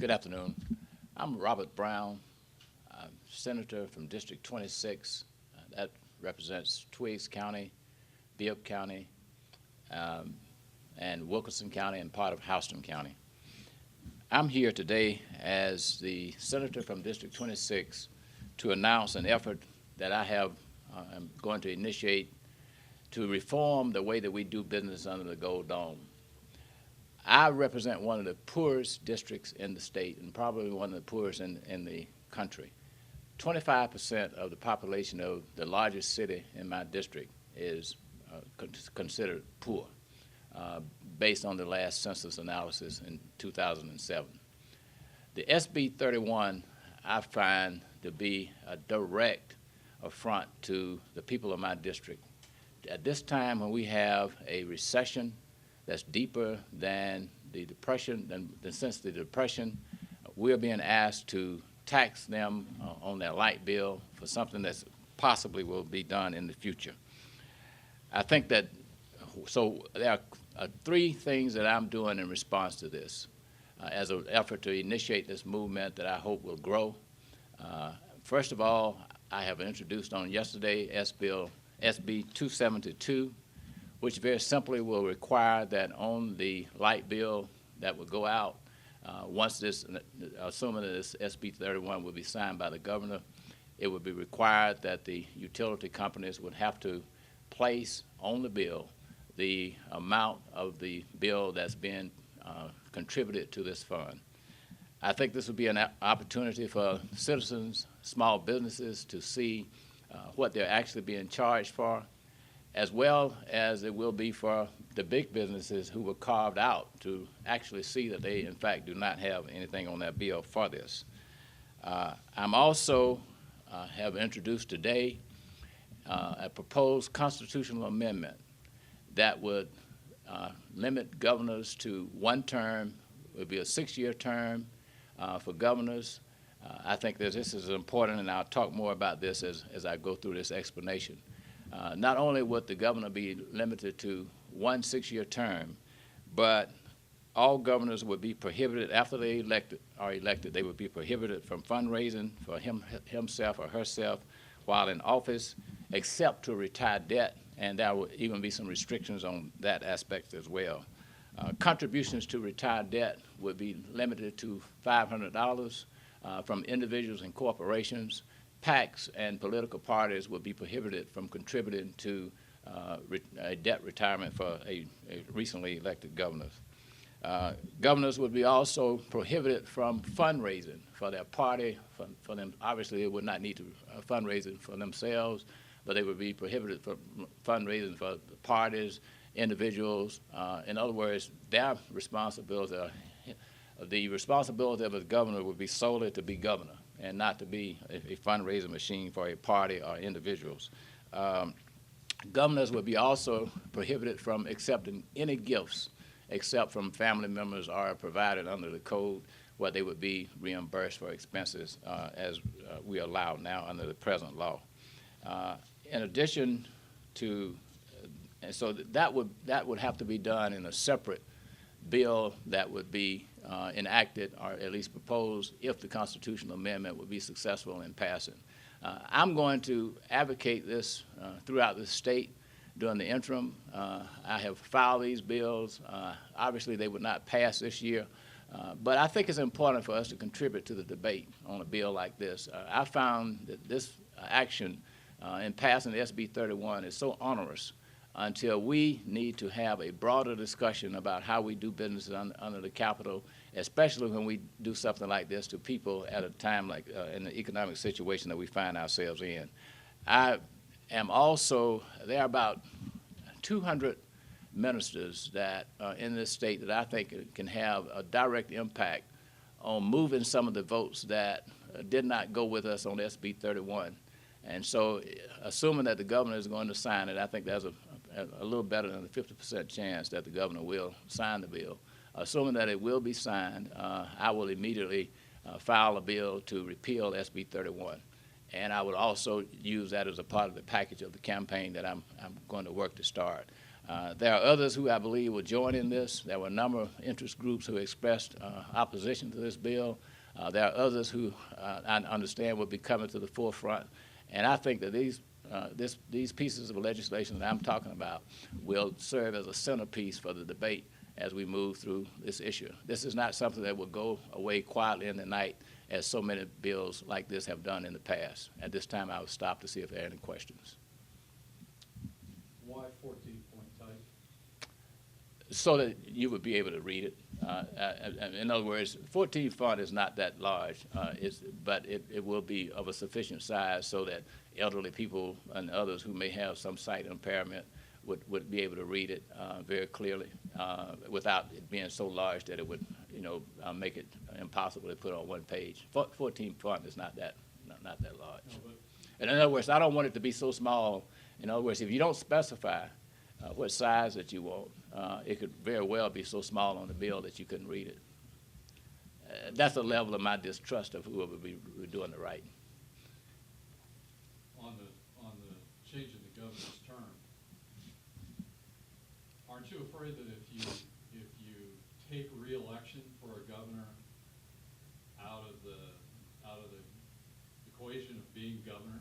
Good afternoon. I'm Robert Brown, Senator from District 26. That represents Twiggs County, Bibb County, um, and Wilkinson County and part of Houston County. I'm here today as the Senator from District 26 to announce an effort that I'm going to initiate to reform the way that we do business under the Gold Dome. I represent one of the poorest districts in the state and probably one of the poorest in the country. 25% of the population of the largest city in my district is considered poor, based on the last census analysis in 2007. The SB 31 I find to be a direct affront to the people of my district. At this time when we have a recession that's deeper than the Depression, than since the Depression, we're being asked to tax them on their light bill for something that possibly will be done in the future. I think that, so there are three things that I'm doing in response to this as an effort to initiate this movement that I hope will grow. First of all, I have introduced on yesterday SB 272, which very simply will require that on the light bill that will go out, once this, assuming that this SB 31 will be signed by the governor, it would be required that the utility companies would have to place on the bill the amount of the bill that's been contributed to this fund. I think this would be an opportunity for citizens, small businesses to see what they're actually being charged for, as well as it will be for the big businesses who were carved out to actually see that they, in fact, do not have anything on their bill for this. I'm also have introduced today a proposed constitutional amendment that would limit governors to one term. It would be a 6-year term for governors. I think that this is important, and I'll talk more about this as I go through this explanation. Not only would the governor be limited to one 6-year term, but all governors would be prohibited after they are elected. They would be prohibited from fundraising for himself or herself while in office, except to retire debt, and there would even be some restrictions on that aspect as well. Contributions to retired debt would be limited to $500 from individuals and corporations. PACs and political parties would be prohibited from contributing to a debt retirement for a recently elected governor. Governors would be also prohibited from fundraising for their party, for them. Obviously, they would not need to fundraising for themselves, but they would be prohibited from fundraising for parties, individuals. In other words, their responsibility, the responsibility of a governor would be solely to be governor and not to be a fundraising machine for a party or individuals. Governors would be also prohibited from accepting any gifts except from family members or provided under the code, where they would be reimbursed for expenses as we allow now under the present law. In addition to, and so that would have to be done in a separate bill that would be enacted or at least proposed if the constitutional amendment would be successful in passing. I'm going to advocate this throughout the state during the interim. I have filed these bills. Obviously, they would not pass this year, but I think it's important for us to contribute to the debate on a bill like this. I found that this action in passing the SB 31 is so onerous until we need to have a broader discussion about how we do business under the Capitol, especially when we do something like this to people at a time like in the economic situation that we find ourselves in. I am also, there are about 200 ministers that in this state that I think can have a direct impact on moving some of the votes that did not go with us on SB 31. And so assuming that the governor is going to sign it, I think there's a little better than a 50% chance that the governor will sign the bill. Assuming that it will be signed, I will immediately file a bill to repeal SB 31. And I would also use that as a part of the package of the campaign that I'm going to work to start. There are others who I believe will join in this. There were a number of interest groups who expressed opposition to this bill. There are others who I understand will be coming to the forefront. And I think that these pieces of legislation that I'm talking about will serve as a centerpiece for the debate as we move through this issue. This is not something that will go away quietly in the night as so many bills like this have done in the past. At this time, I will stop to see if there are any questions. Why 14-point type? So that you would be able to read it. In other words, 14 font is not that large, but it will be of a sufficient size so that elderly people and others who may have some sight impairment would be able to read it very clearly without it being so large that it would, make it impossible to put on one page. 14 font is not that large. No, And in other words, I don't want it to be so small. In other words, if you don't specify what size that you want, it could very well be so small on the bill that you couldn't read it. That's the level of my distrust of whoever be doing the right. on the change in the governor's term, aren't you afraid that if you take re-election for a governor out of the equation of being governor,